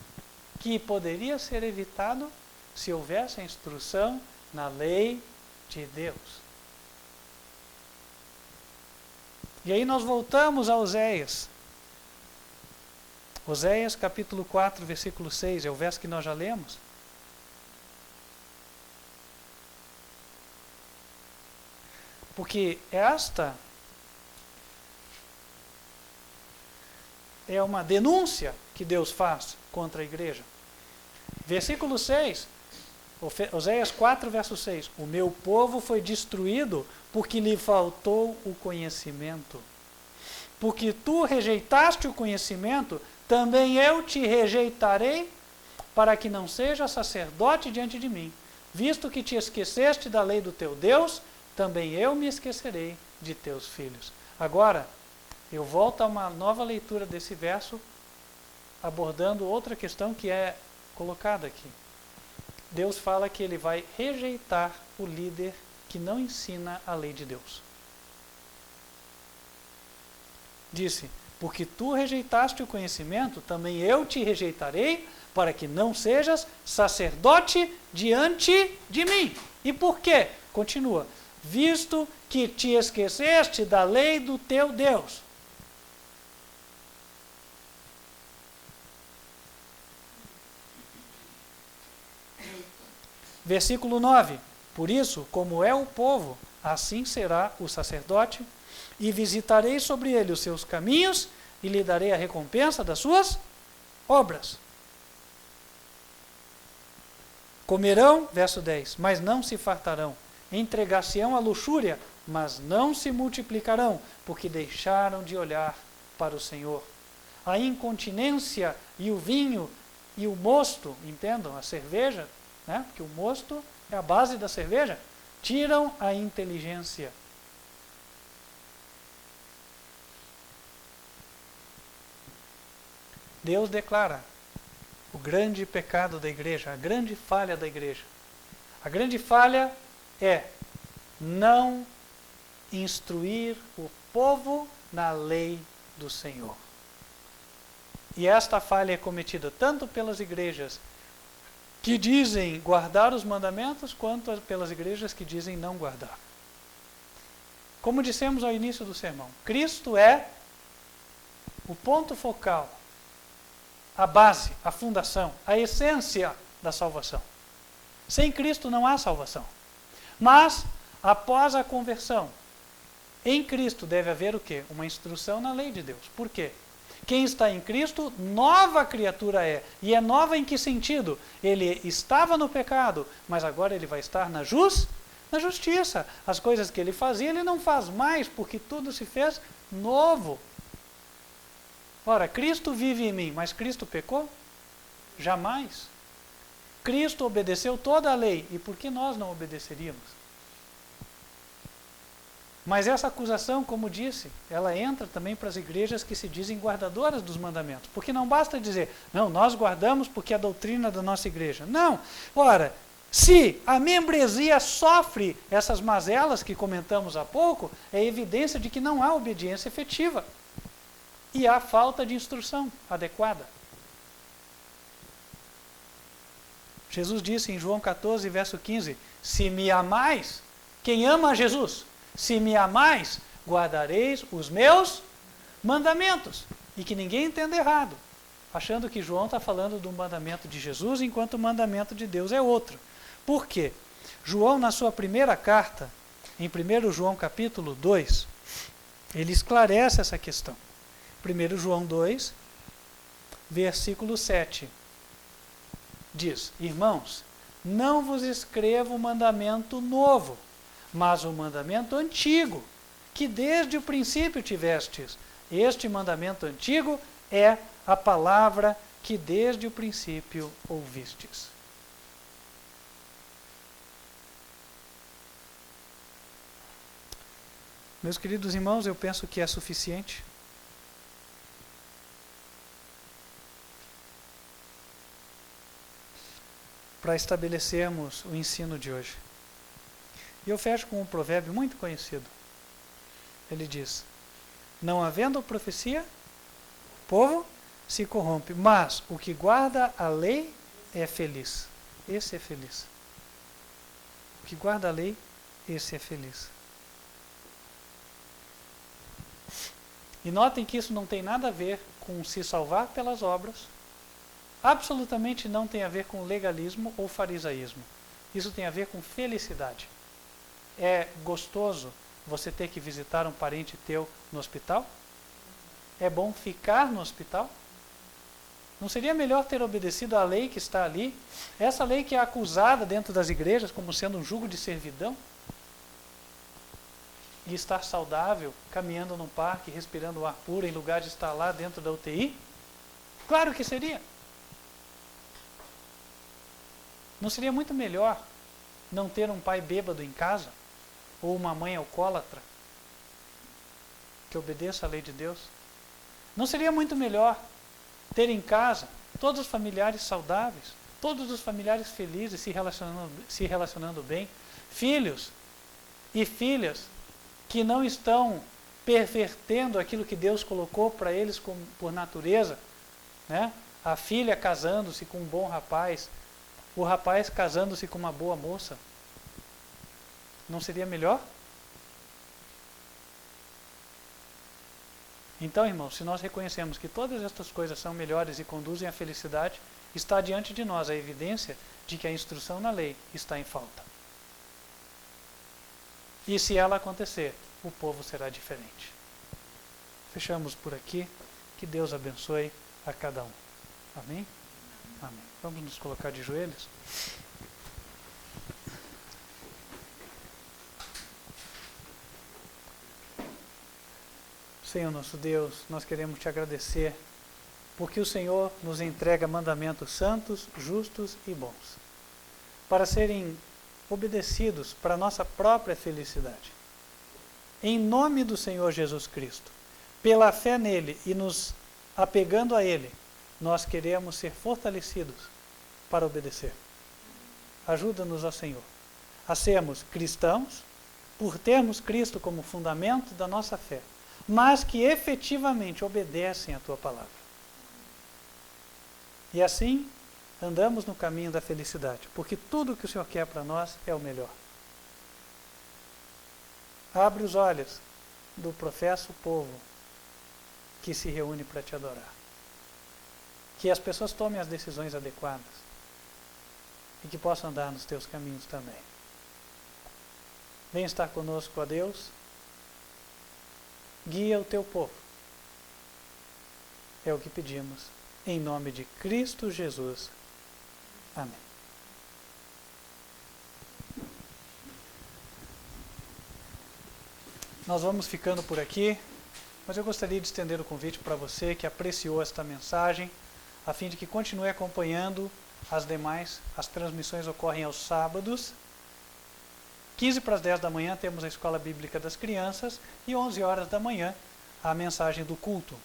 que poderia ser evitado se houvesse a instrução na lei de Deus. E aí nós voltamos a Oséias. Oséias capítulo 4, versículo 6, é o verso que nós já lemos. Porque esta é uma denúncia que Deus faz contra a igreja. Versículo 6, Oséias 4, verso 6. O meu povo foi destruído porque lhe faltou o conhecimento. Porque tu rejeitaste o conhecimento, também eu te rejeitarei, para que não seja sacerdote diante de mim. Visto que te esqueceste da lei do teu Deus, também eu me esquecerei de teus filhos. Agora, eu volto a uma nova leitura desse verso, abordando outra questão que é colocada aqui. Deus fala que ele vai rejeitar o líder que não ensina a lei de Deus. disse: porque tu rejeitaste o conhecimento, também eu te rejeitarei, para que não sejas sacerdote diante de mim. E por quê? Continua: visto que te esqueceste da lei do teu Deus. Versículo 9: por isso, como é o povo, assim será o sacerdote, e visitarei sobre ele os seus caminhos, e lhe darei a recompensa das suas obras. Comerão, verso 10, mas não se fartarão. Entregar-se-ão à luxúria, mas não se multiplicarão, porque deixaram de olhar para o Senhor. A incontinência e o vinho e o mosto, entendam, a cerveja, né? Porque o mosto é a base da cerveja, tiram a inteligência. Deus declara o grande pecado da igreja, a grande falha da igreja. A grande falha é não instruir o povo na lei do Senhor. E esta falha é cometida tanto pelas igrejas que dizem guardar os mandamentos, quanto pelas igrejas que dizem não guardar. Como dissemos ao início do sermão, Cristo é o ponto focal, a base, a fundação, a essência da salvação. Sem Cristo não há salvação. Mas, após a conversão, em Cristo deve haver o quê? Uma instrução na lei de Deus. Por quê? Quem está em Cristo, nova criatura é. E é nova em que sentido? Ele estava no pecado, mas agora ele vai estar na justiça. As coisas que ele fazia, ele não faz mais, porque tudo se fez novo. Ora, Cristo vive em mim, mas Cristo pecou? Jamais. Cristo obedeceu toda a lei, e por que nós não obedeceríamos? Mas essa acusação, como disse, ela entra também para as igrejas que se dizem guardadoras dos mandamentos. Porque não basta dizer, não, nós guardamos porque é a doutrina da nossa igreja. Não. Ora, se a membresia sofre essas mazelas que comentamos há pouco, é evidência de que não há obediência efetiva. E há falta de instrução adequada. Jesus disse em João 14, verso 15, se me amais, quem ama a Jesus? Se me amais, guardareis os meus mandamentos. E que ninguém entenda errado, achando que João está falando do mandamento de Jesus, enquanto o mandamento de Deus é outro. Por quê? João, na sua primeira carta, em 1 João capítulo 2, ele esclarece essa questão. 1 João 2, versículo 7, diz, irmãos, não vos escrevo um mandamento novo, mas um mandamento antigo, que desde o princípio tivestes. Este mandamento antigo é a palavra que desde o princípio ouvistes. Meus queridos irmãos, eu penso que é suficiente. Para estabelecermos o ensino de hoje. E eu fecho com um provérbio muito conhecido. Ele diz, não havendo profecia, o povo se corrompe, mas o que guarda a lei é feliz. Esse é feliz. O que guarda a lei, esse é feliz. E notem que isso não tem nada a ver com se salvar pelas obras, absolutamente não tem a ver com legalismo ou farisaísmo. Isso tem a ver com felicidade. É gostoso você ter que visitar um parente teu no hospital? É bom ficar no hospital? Não seria melhor ter obedecido à lei que está ali? Essa lei que é acusada dentro das igrejas como sendo um jugo de servidão? E estar saudável, caminhando num parque, respirando o ar puro, em lugar de estar lá dentro da UTI? Claro que seria. Não seria muito melhor não ter um pai bêbado em casa? Ou uma mãe alcoólatra? Que obedeça à lei de Deus? Não seria muito melhor ter em casa todos os familiares saudáveis, todos os familiares felizes, se relacionando bem, filhos e filhas que não estão pervertendo aquilo que Deus colocou para eles por natureza, né? A filha casando-se com um bom rapaz, o rapaz casando-se com uma boa moça. Não seria melhor? Então, irmãos, se nós reconhecemos que todas estas coisas são melhores e conduzem à felicidade, está diante de nós a evidência de que a instrução na lei está em falta. E se ela acontecer, o povo será diferente. Fechamos por aqui. Que Deus abençoe a cada um. Amém? Amém. Vamos nos colocar de joelhos. Senhor nosso Deus, nós queremos te agradecer, porque o Senhor nos entrega mandamentos santos, justos e bons, para serem obedecidos para a nossa própria felicidade. Em nome do Senhor Jesus Cristo, pela fé nele e nos apegando a ele, nós queremos ser fortalecidos para obedecer. Ajuda-nos, ó Senhor, a sermos cristãos, por termos Cristo como fundamento da nossa fé, mas que efetivamente obedecem à tua palavra. E assim, andamos no caminho da felicidade, porque tudo o que o Senhor quer para nós é o melhor. Abre os olhos do professo povo que se reúne para te adorar. Que as pessoas tomem as decisões adequadas e que possam andar nos teus caminhos também. Vem estar conosco, ó Deus. Guia o teu povo. É o que pedimos. Em nome de Cristo Jesus. Amém. Nós vamos ficando por aqui, mas eu gostaria de estender o convite para você que apreciou esta mensagem, a fim de que continue acompanhando as demais. As transmissões ocorrem aos sábados. 15 para as 10 da manhã temos a Escola Bíblica das Crianças e 11 horas da manhã a mensagem do culto.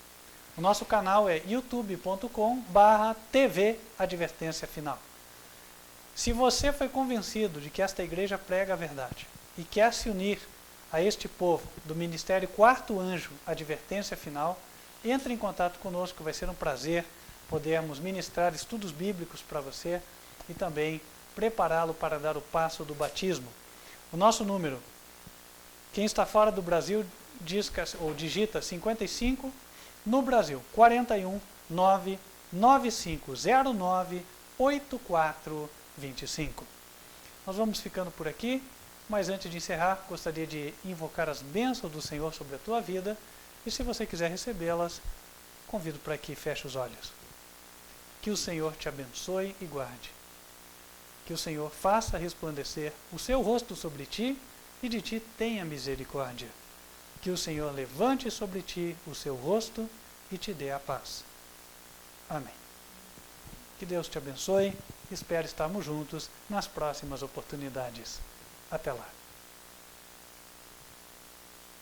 O nosso canal é youtube.com/TV Advertência Final. Se você foi convencido de que esta igreja prega a verdade e quer se unir a este povo do Ministério Quarto Anjo Advertência Final, entre em contato conosco, vai ser um prazer podermos ministrar estudos bíblicos para você e também prepará-lo para dar o passo do batismo. O nosso número, quem está fora do Brasil, digita 55, no Brasil, 41 99509 8425. Nós vamos ficando por aqui, mas antes de encerrar, gostaria de invocar as bênçãos do Senhor sobre a tua vida, e se você quiser recebê-las, convido para que feche os olhos. Que o Senhor te abençoe e guarde. Que o Senhor faça resplandecer o seu rosto sobre ti e de ti tenha misericórdia. Que o Senhor levante sobre ti o seu rosto e te dê a paz. Amém. Que Deus te abençoe. Espero estarmos juntos nas próximas oportunidades. Até lá.